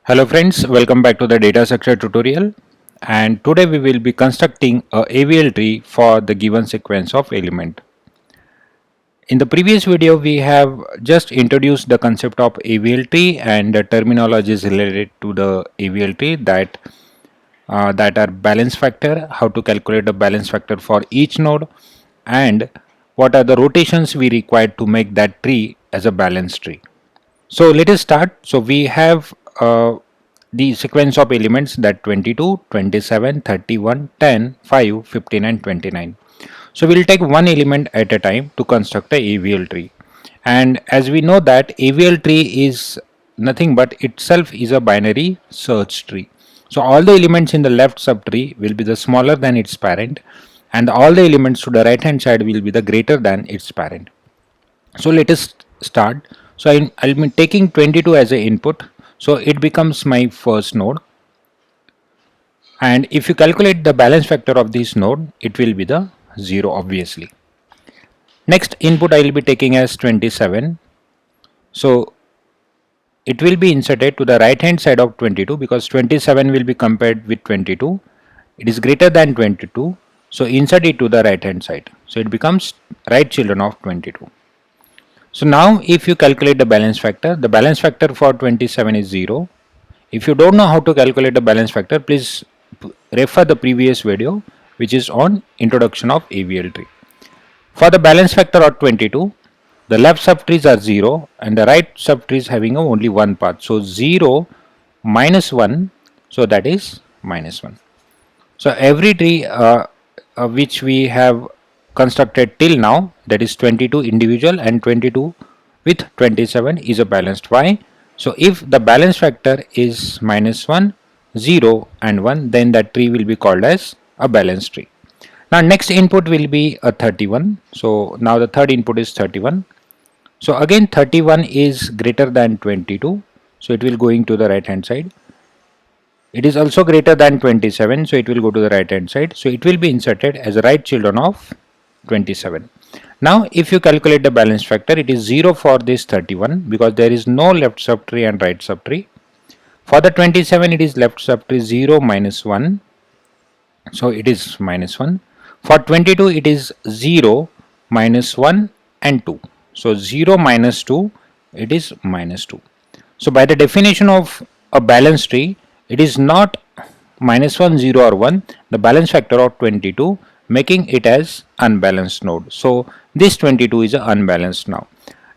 Hello friends, welcome back to the data structure tutorial, and today we will be constructing a AVL tree for the given sequence of element. In the previous video we have just introduced the concept of AVL tree and the terminologies related to the AVL tree that are balance factor, how to calculate the balance factor for each node, and what are the rotations we require to make that tree as a balanced tree. So let us start. So we have the sequence of elements that 22, 27, 31, 10, 5, 15 and 29. So we'll take one element at a time to construct a AVL tree. And as we know that AVL tree is nothing but itself is a binary search tree. So all the elements in the left subtree will be the smaller than its parent, and all the elements to the right hand side will be the greater than its parent. So let us start. So I'll be taking 22 as an input. So it becomes my first node. And if you calculate the balance factor of this node, it will be the 0 obviously. Next input I will be taking as 27. So it will be inserted to the right hand side of 22 because 27 will be compared with 22. It is greater than 22. So insert it to the right hand side. So it becomes right children of 22. So now if you calculate the balance factor for 27 is 0. If you don't know how to calculate the balance factor, please refer the previous video which is on introduction of AVL tree. For the balance factor of 22, the left subtrees are 0 and the right subtree is having only one path. So 0 minus 1, so that is minus 1. So every tree which we have constructed till now, that is 22 individual and 22 with 27 is a balanced. Why? So if the balance factor is minus 1, 0 and 1, then that tree will be called as a balanced tree. Now next input will be a 31. So now the third input is 31. So again 31 is greater than 22. So it will going to the right hand side. It is also greater than 27, so it will go to the right hand side. So it will be inserted as a right children of 27. Now if you calculate the balance factor, it is 0 for this 31 because there is no left subtree and right subtree. For the 27 it is left subtree 0 minus 1, so it is minus 1. For 22 it is 0 minus 1 and 2. So 0 minus 2, it is minus 2. So by the definition of a balanced tree, it is not minus 1, 0 or 1, the balance factor of 22, making it as unbalanced node. So this 22 is unbalanced now.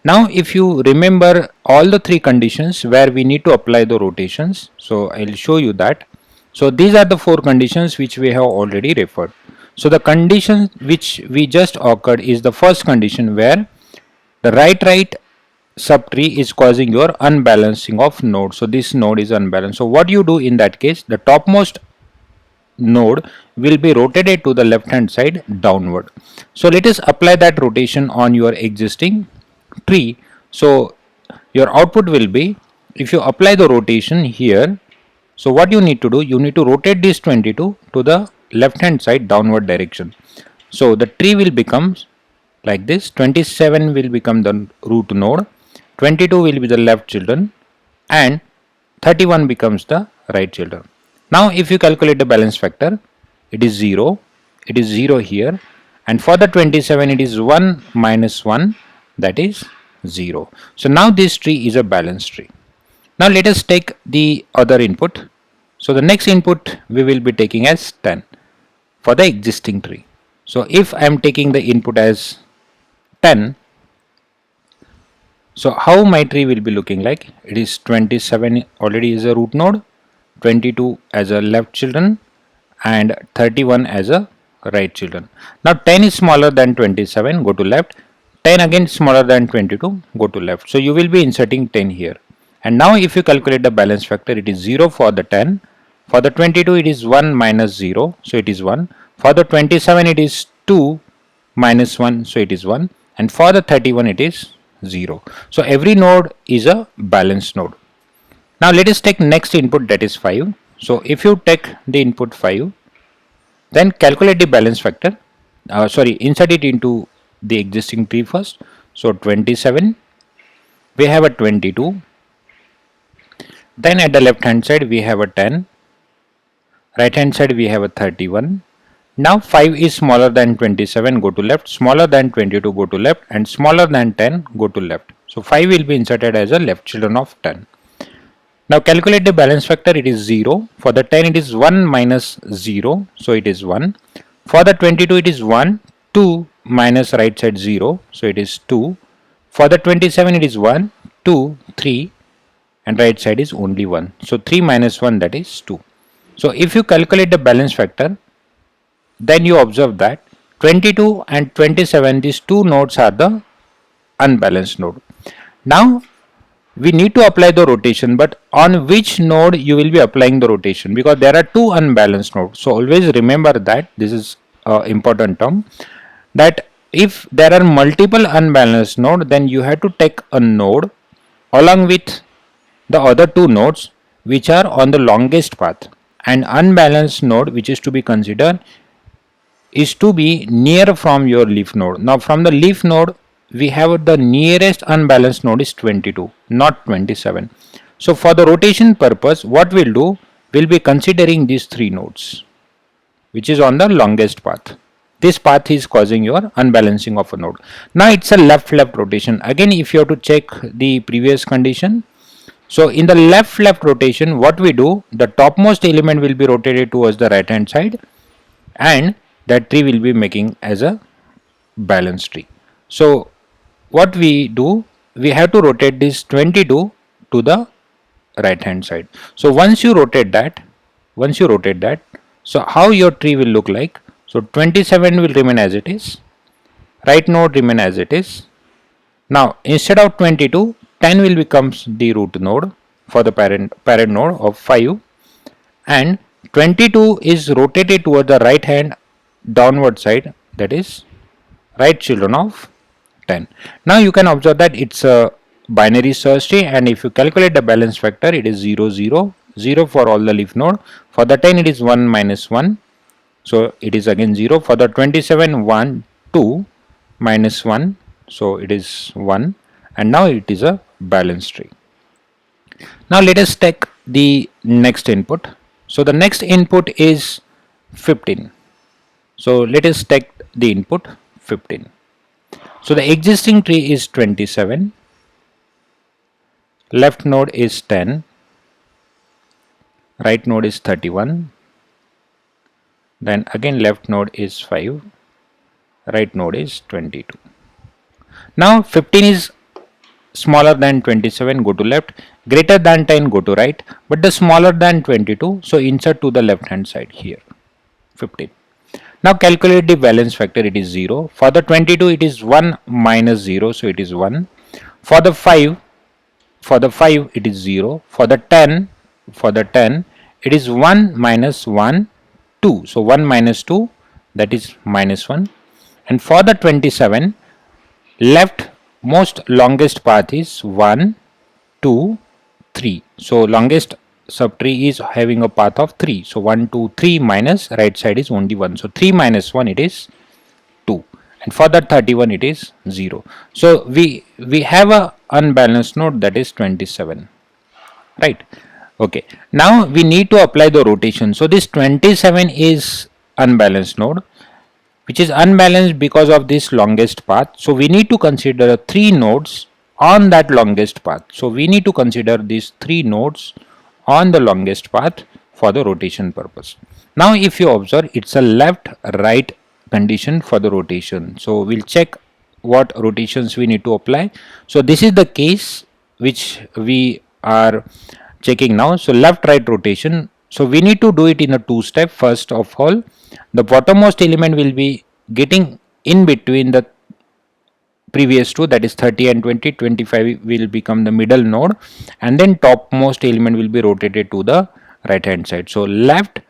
Now if you remember all the three conditions where we need to apply the rotations, so I will show you that. So these are the four conditions which we have already referred. So the condition which we just occurred is the first condition where the right subtree is causing your unbalancing of node. So this node is unbalanced. So what you do in that case, the topmost node will be rotated to the left hand side downward. So let us apply that rotation on your existing tree. So your output will be, if you apply the rotation here, so what you need to do, you need to rotate this 22 to the left hand side downward direction. So the tree will become like this. 27 will become the root node, 22 will be the left children, and 31 becomes the right children. Now if you calculate the balance factor, it is 0, it is 0 here, and for the 27 it is 1 minus 1, that is 0. So now this tree is a balanced tree. Now let us take the other input. So the next input we will be taking as 10 for the existing tree. So if I am taking the input as 10, so how my tree will be looking like? It is 27 already is a root node, 22 as a left children, and 31 as a right children. Now 10 is smaller than 27, go to left. 10 again smaller than 22, go to left. So you will be inserting 10 here. And now if you calculate the balance factor, it is 0 for the 10. For the 22 it is 1 minus 0, so it is 1. For the 27 it is 2 minus 1, so it is 1. And for the 31 it is 0. So every node is a balanced node. Now let us take next input, that is 5. So if you take the input 5, then calculate the balance factor. Insert it into the existing tree first. So 27, we have a 22, Then at the left hand side we have a 10, right hand side we have a 31. Now 5 is smaller than 27, go to left, smaller than 22, go to left, and smaller than 10, go to left. So 5 will be inserted as a left children of 10. Now calculate the balance factor, it is 0. For the 10 it is 1 minus 0, so it is 1. For the 22 it is 1, 2 minus right side 0, so it is 2. For the 27 it is 1, 2, 3, and right side is only 1. So 3 minus 1, that is 2. So if you calculate the balance factor, then you observe that 22 and 27, these two nodes are the unbalanced node. Now we need to apply the rotation, but on which node you will be applying the rotation, because there are two unbalanced nodes. So always remember that this is important term, that if there are multiple unbalanced nodes, then you have to take a node along with the other two nodes which are on the longest path, and unbalanced node which is to be considered is to be near from your leaf node. Now from the leaf node we have the nearest unbalanced node is 22, not 27. So for the rotation purpose, what we'll do, we'll be considering these three nodes which is on the longest path. This path is causing your unbalancing of a node. Now it's a left rotation. Again, if you have to check the previous condition, so in the left rotation, what we do, the topmost element will be rotated towards the right hand side, and that tree will be making as a balanced tree. So what we do, we have to rotate this 22 to the right hand side. So once you rotate that, so how your tree will look like? So 27 will remain as it is, right node remain as it is. Now instead of 22, 10 will becomes the root node for the parent node of 5, and 22 is rotated toward the right hand downward side, that is right children of 10. Now you can observe that it's a binary search tree, and if you calculate the balance factor, it is 0 0 0 for all the leaf node. For the 10 it is 1 minus 1, so it is again 0. For the 27, 1 2 minus 1, so it is 1, and now it is a balanced tree. Now let us take the next input. So the next input is 15. So let us take the input 15. So the existing tree is 27, left node is 10, right node is 31, then again left node is 5, right node is 22. Now 15 is smaller than 27, go to left, greater than 10, go to right, but the smaller than 22, so insert to the left hand side here, 15. Now calculate the balance factor, it is 0. For the 22 it is 1 minus 0, so it is 1. For the 5 it is 0. For the 10 it is 1 minus 1, 2. So 1 minus 2, that is minus 1. And for the 27, left most longest path is 1, 2, 3. So longest subtree is having a path of 3. So 1, 2, 3 minus right side is only 1. So 3 minus 1, it is 2. And for that 31 it is 0. So we have a unbalanced node, that is 27. Right. Okay. Now we need to apply the rotation. So this 27 is unbalanced node, which is unbalanced because of this longest path. So we need to consider 3 nodes on that longest path. So we need to consider these 3 nodes on the longest path for the rotation purpose. Now if you observe, it's a left right condition for the rotation. So we'll check what rotations we need to apply. So this is the case which we are checking now. So left right rotation, so we need to do it in a 2-step. First of all, the bottommost element will be getting in between the previous two, that is 30 and 20. 25 will become the middle node, and then topmost element will be rotated to the right hand side. So left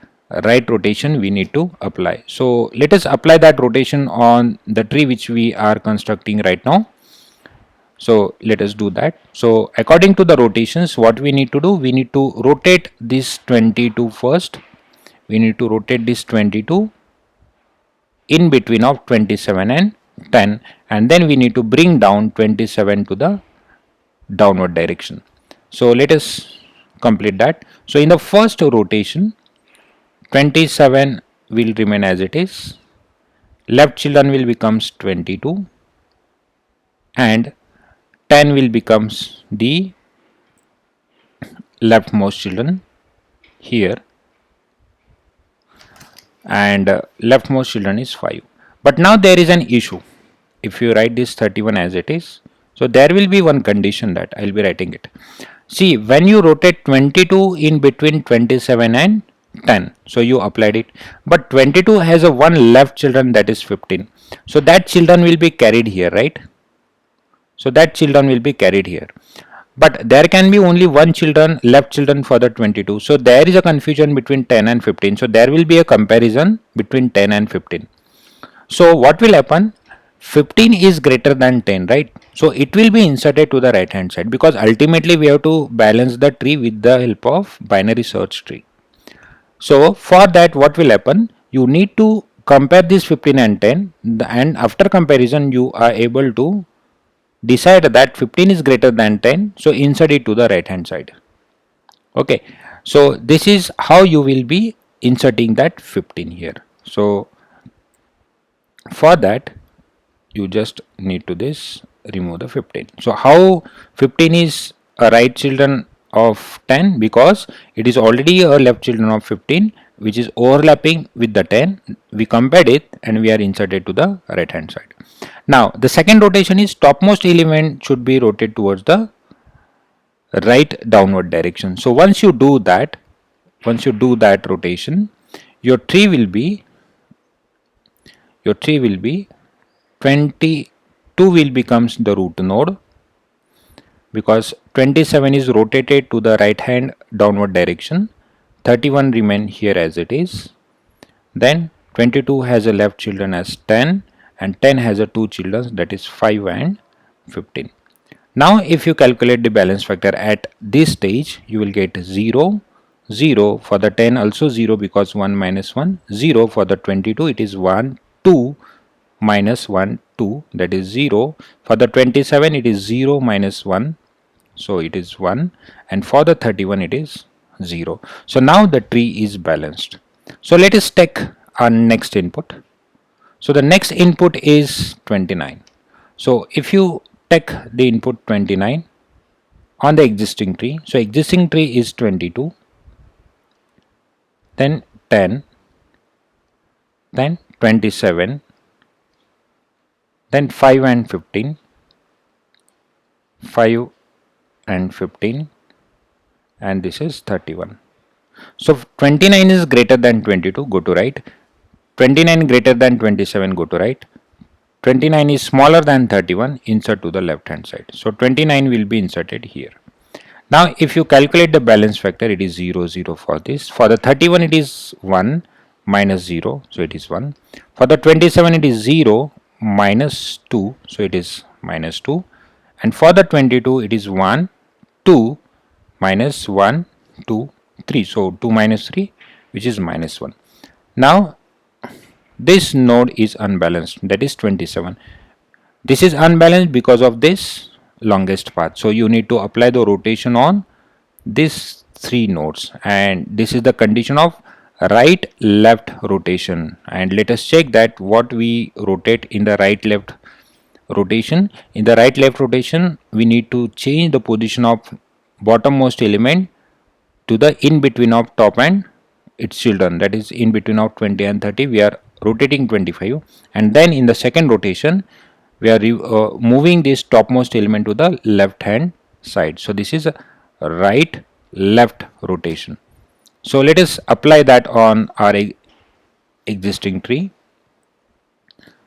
right rotation we need to apply. So let us apply that rotation on the tree which we are constructing right now. So let us do that. So according to the rotations, what we need to do, we need to rotate this 22 first. We need to rotate this 22 in between of 27 and 10, and then we need to bring down 27 to the downward direction. So let us complete that. So in the first rotation, 27 will remain as it is, left children will becomes 22, and 10 will becomes the leftmost children here, and leftmost children is 5. But now there is an issue. If you write this 31 as it is, so there will be one condition that I'll be writing it. See, when you rotate 22 in between 27 and 10, so you applied it, but 22 has a one left children, that is 15. So that children will be carried here, right? So that children will be carried here. But there can be only one children, left children for the 22. So there is a confusion between 10 and 15. So there will be a comparison between 10 and 15. So what will happen? 15 is greater than 10, right? So it will be inserted to the right hand side, because ultimately we have to balance the tree with the help of binary search tree. So for that, what will happen? You need to compare this 15 and 10, and after comparison you are able to decide that 15 is greater than 10, so insert it to the right hand side. Okay, so this is how you will be inserting that 15 here. So for that, you just need to this remove the 15. So how 15 is a right children of 10? Because it is already a left children of 15, which is overlapping with the 10. We compared it and we are inserted to the right hand side. Now the second rotation is topmost element should be rotated towards the right downward direction. So once you do that rotation, your tree will be 22 will becomes the root node, because 27 is rotated to the right hand downward direction, 31 remain here as it is, then 22 has a left children as 10, and 10 has a two children, that is 5 and 15. Now if you calculate the balance factor at this stage, you will get 0, 0 for the 10, also 0 because 1 minus 1, 0 for the 22, it is 1, 2 minus 1, 2, that is 0. For the 27 it is 0 minus 1, so it is 1, and for the 31 it is 0. So now the tree is balanced. So let us take our next input. So the next input is 29. So if you take the input 29 on the existing tree, so existing tree is 22, then 10, then 27, then 5 and 15, 5 and 15, and this is 31. So 29 is greater than 22, go to right. 29 greater than 27, go to right. 29 is smaller than 31, insert to the left hand side. So 29 will be inserted here. Now if you calculate the balance factor, it is 0, 0 for this. For the 31 it is 1 minus 0, so it is 1. For the 27 it is 0 minus 2, so it is minus 2. And for the 22 it is 1, 2 minus 1, 2, 3. So 2 minus 3, which is minus 1. Now this node is unbalanced, that is 27. This is unbalanced because of this longest path. So you need to apply the rotation on these three nodes, and this is the condition of right left rotation. And let us check that what we rotate in the right left rotation. In the right left rotation, we need to change the position of bottommost element to the in between of top and its children, that is in between of 20 and 30, we are rotating 25, and then in the second rotation we are moving this topmost element to the left hand side. So this is a right left rotation. So let us apply that on our existing tree.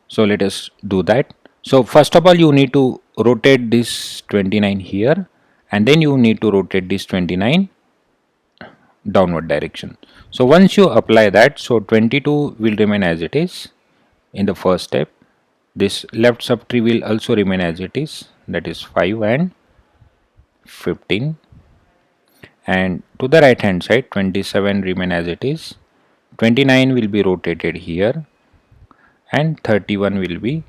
So let us do that. So first of all, you need to rotate this 29 here, and then you need to rotate this 29 downward direction. So once you apply that, so 22 will remain as it is in the first step. This left subtree will also remain as it is, that is 5 and 15. And to the right hand side, 27 remain as it is, 29 will be rotated here, and 31 will be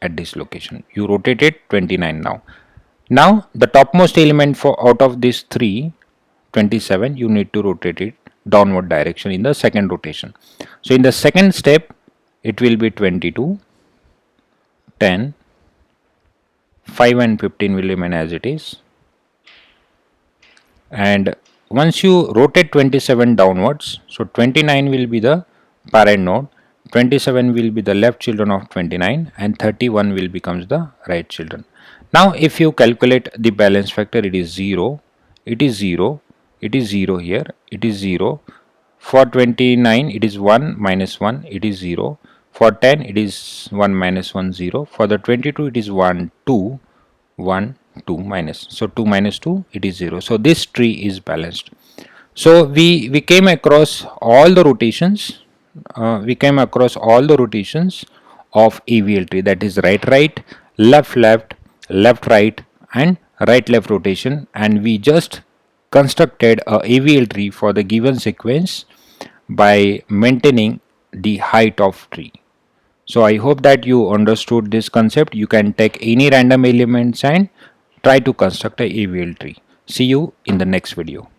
at this location. You rotated 29 now. Now the topmost element for out of these three, 27, you need to rotate it downward direction in the second rotation. So in the second step, it will be 22, 10, 5 and 15 will remain as it is. And once you rotate 27 downwards, so 29 will be the parent node, 27 will be the left children of 29, and 31 will becomes the right children. Now if you calculate the balance factor, it is 0, it is 0, it is 0 here, it is 0. For 29 it is 1 minus 1, it is 0. For 10 it is 1 minus 1, 0. For the 22 it is 1, 2, 1, 2 minus. So 2 minus 2, it is 0. So this tree is balanced. So we came across all the rotations. Of AVL tree, that is right right, left left, left right, and right left rotation, and we just constructed a AVL tree for the given sequence by maintaining the height of tree. So I hope that you understood this concept. You can take any random elements and try to construct a AVL tree. See you in the next video.